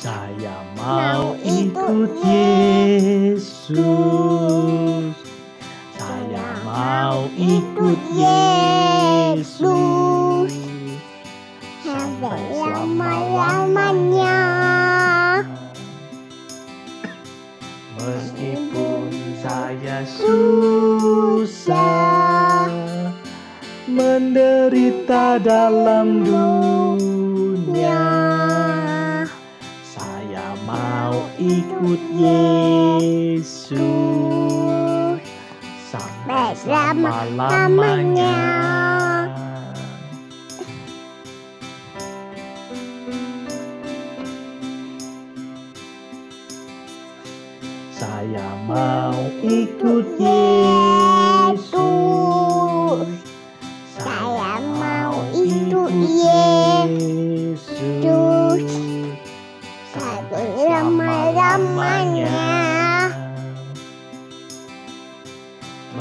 Saya mau ikut Yesus. Saya mau ikut Yesus sampai selama-lamanya. Meskipun saya susah menderita dalam dunia, saya mau ikut Yesus sampai selama-lamanya. Saya mau ikut Yesus. Saya mau ikut Yesus sampai selama-lamanya.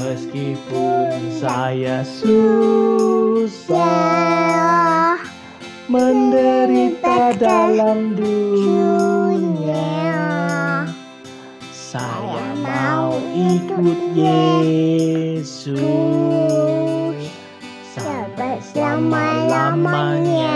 Meskipun saya susah menderita dalam dunia, saya mau ikut Yesus sampai selama-lamanya.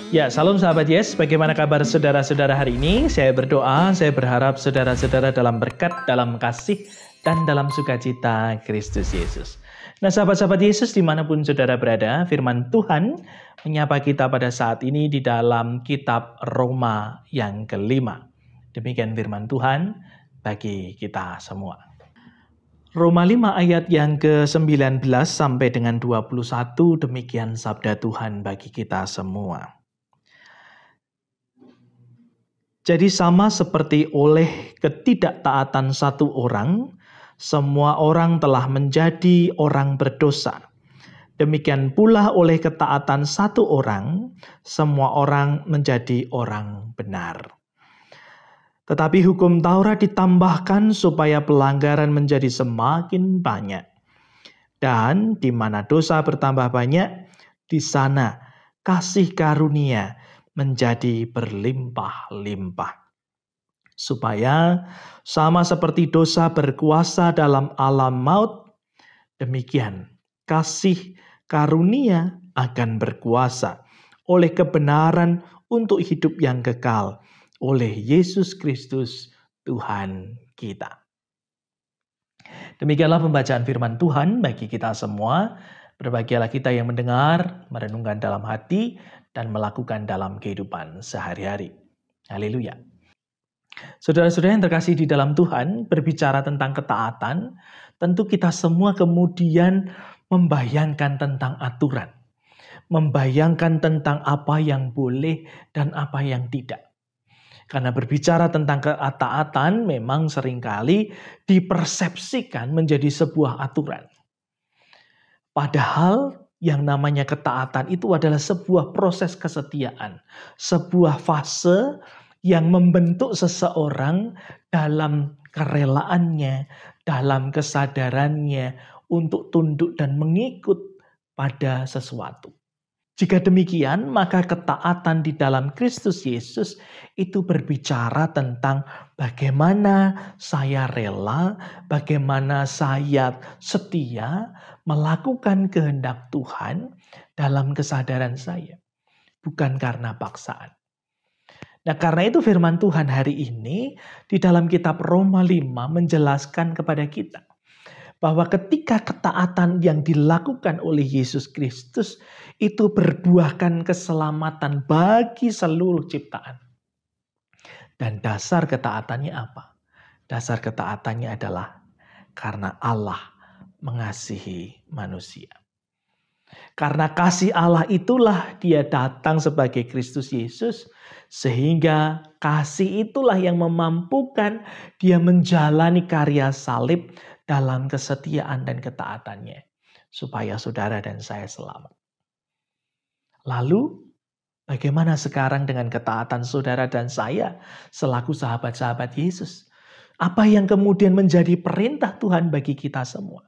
Ya, salam sahabat Yes. Bagaimana kabar saudara-saudara hari ini? Saya berdoa, saya berharap saudara-saudara dalam berkat, dalam kasih, dan dalam sukacita Kristus Yesus. Nah, sahabat-sahabat Yesus dimanapun saudara berada, firman Tuhan menyapa kita pada saat ini di dalam kitab Roma yang kelima. Demikian firman Tuhan bagi kita semua. Roma 5 ayat yang ke-19 sampai dengan 21, demikian sabda Tuhan bagi kita semua. Jadi sama seperti oleh ketidaktaatan satu orang, semua orang telah menjadi orang berdosa. Demikian pula oleh ketaatan satu orang, semua orang menjadi orang benar. Tetapi hukum Taurat ditambahkan supaya pelanggaran menjadi semakin banyak. Dan di mana dosa bertambah banyak, di sana kasih karunia menjadi berlimpah-limpah. Supaya sama seperti dosa berkuasa dalam alam maut, demikian kasih karunia akan berkuasa oleh kebenaran untuk hidup yang kekal oleh Yesus Kristus Tuhan kita. Demikianlah pembacaan firman Tuhan bagi kita semua. Berbahagialah kita yang mendengar, merenungkan dalam hati, dan melakukan dalam kehidupan sehari-hari. Haleluya. Saudara-saudara yang terkasih di dalam Tuhan, berbicara tentang ketaatan, tentu kita semua kemudian membayangkan tentang aturan. Membayangkan tentang apa yang boleh dan apa yang tidak. Karena berbicara tentang ketaatan memang seringkali dipersepsikan menjadi sebuah aturan. Padahal yang namanya ketaatan itu adalah sebuah proses kesetiaan. Sebuah fase yang membentuk seseorang dalam kerelaannya, dalam kesadarannya untuk tunduk dan mengikut pada sesuatu. Jika demikian, maka ketaatan di dalam Kristus Yesus itu berbicara tentang bagaimana saya rela, bagaimana saya setia melakukan kehendak Tuhan dalam kesadaran saya. Bukan karena paksaan. Nah, karena itu firman Tuhan hari ini di dalam kitab Roma 5 menjelaskan kepada kita bahwa ketika ketaatan yang dilakukan oleh Yesus Kristus itu berbuahkan keselamatan bagi seluruh ciptaan. Dan dasar ketaatannya apa? Dasar ketaatannya adalah karena Allah mengasihi manusia. Karena kasih Allah itulah dia datang sebagai Kristus Yesus, sehingga kasih itulah yang memampukan dia menjalani karya salib dalam kesetiaan dan ketaatannya, supaya saudara dan saya selamat. Lalu, bagaimana sekarang dengan ketaatan saudara dan saya selaku sahabat-sahabat Yesus? Apa yang kemudian menjadi perintah Tuhan bagi kita semua?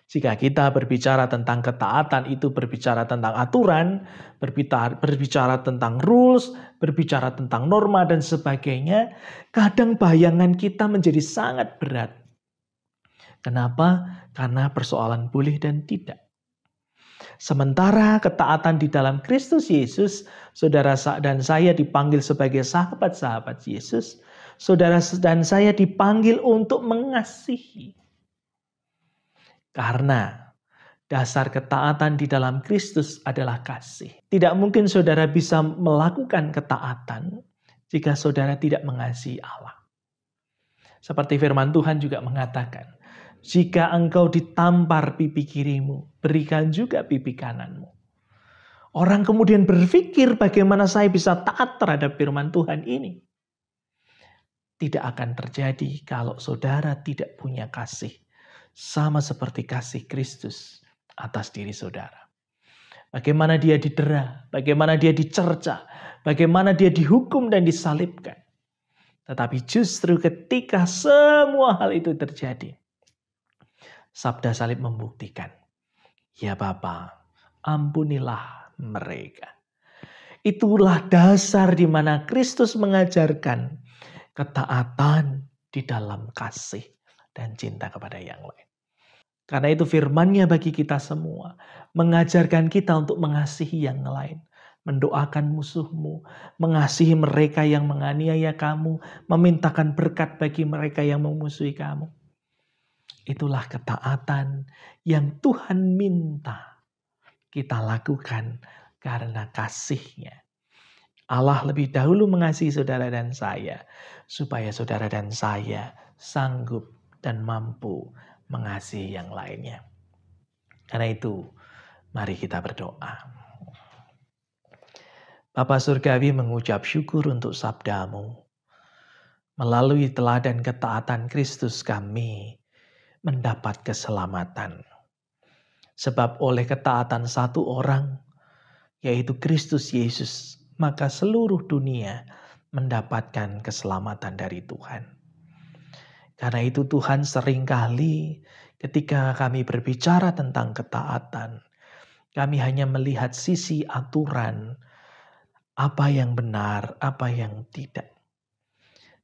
Jika kita berbicara tentang ketaatan itu berbicara tentang aturan, berbicara tentang rules, berbicara tentang norma dan sebagainya, kadang bayangan kita menjadi sangat berat. Kenapa? Karena persoalan boleh dan tidak. Sementara ketaatan di dalam Kristus Yesus, saudara dan saya dipanggil sebagai sahabat-sahabat Yesus, saudara dan saya dipanggil untuk mengasihi. Karena dasar ketaatan di dalam Kristus adalah kasih. Tidak mungkin saudara bisa melakukan ketaatan jika saudara tidak mengasihi Allah. Seperti firman Tuhan juga mengatakan, jika engkau ditampar pipi kirimu, berikan juga pipi kananmu. Orang kemudian berpikir bagaimana saya bisa taat terhadap firman Tuhan ini. Tidak akan terjadi kalau saudara tidak punya kasih. Sama seperti kasih Kristus atas diri saudara. Bagaimana dia didera, bagaimana dia dicerca, bagaimana dia dihukum dan disalibkan. Tetapi justru ketika semua hal itu terjadi, sabda salib membuktikan, ya Bapa, ampunilah mereka. Itulah dasar di mana Kristus mengajarkan ketaatan di dalam kasih dan cinta kepada yang lain. Karena itu firman-Nya bagi kita semua mengajarkan kita untuk mengasihi yang lain, mendoakan musuhmu, mengasihi mereka yang menganiaya kamu, memintakan berkat bagi mereka yang memusuhi kamu. Itulah ketaatan yang Tuhan minta kita lakukan karena kasih-Nya. Allah lebih dahulu mengasihi saudara dan saya, supaya saudara dan saya sanggup dan mampu mengasihi yang lainnya. Karena itu, mari kita berdoa. Bapa Surgawi mengucap syukur untuk sabda-Mu. Melalui teladan ketaatan Kristus kami mendapat keselamatan. Sebab oleh ketaatan satu orang, yaitu Kristus Yesus, maka seluruh dunia mendapatkan keselamatan dari Tuhan. Karena itu Tuhan seringkali ketika kami berbicara tentang ketaatan, kami hanya melihat sisi aturan, apa yang benar, apa yang tidak.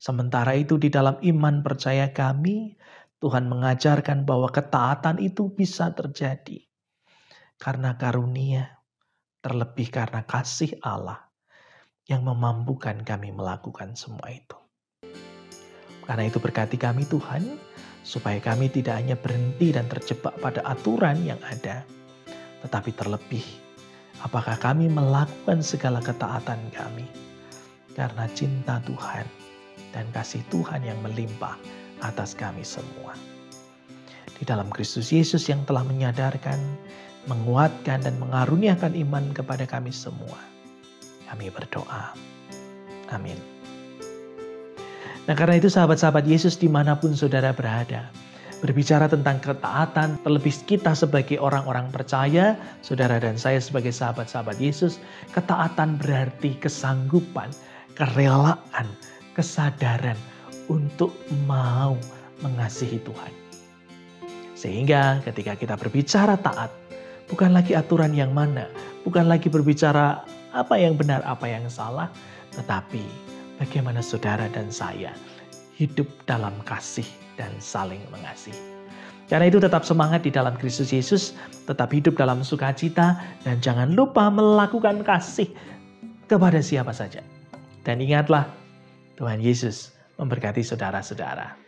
Sementara itu di dalam iman percaya kami, Tuhan mengajarkan bahwa ketaatan itu bisa terjadi karena karunia, terlebih karena kasih Allah yang memampukan kami melakukan semua itu. Karena itu berkati kami Tuhan, supaya kami tidak hanya berhenti dan terjebak pada aturan yang ada, tetapi terlebih, apakah kami melakukan segala ketaatan kami karena cinta Tuhan dan kasih Tuhan yang melimpah atas kami semua. Di dalam Kristus Yesus yang telah menyadarkan, menguatkan dan mengaruniakan iman kepada kami semua, kami berdoa. Amin. Nah karena itu sahabat-sahabat Yesus dimanapun saudara berada, berbicara tentang ketaatan, terlebih kita sebagai orang-orang percaya, saudara dan saya sebagai sahabat-sahabat Yesus, ketaatan berarti kesanggupan, kerelaan, kesadaran untuk mau mengasihi Tuhan. Sehingga ketika kita berbicara taat, bukan lagi aturan yang mana, bukan lagi berbicara apa yang benar, apa yang salah, tetapi bagaimana saudara dan saya hidup dalam kasih dan saling mengasihi. Karena itu tetap semangat di dalam Kristus Yesus, tetap hidup dalam sukacita, dan jangan lupa melakukan kasih kepada siapa saja. Dan ingatlah, Tuhan Yesus memberkati saudara-saudara.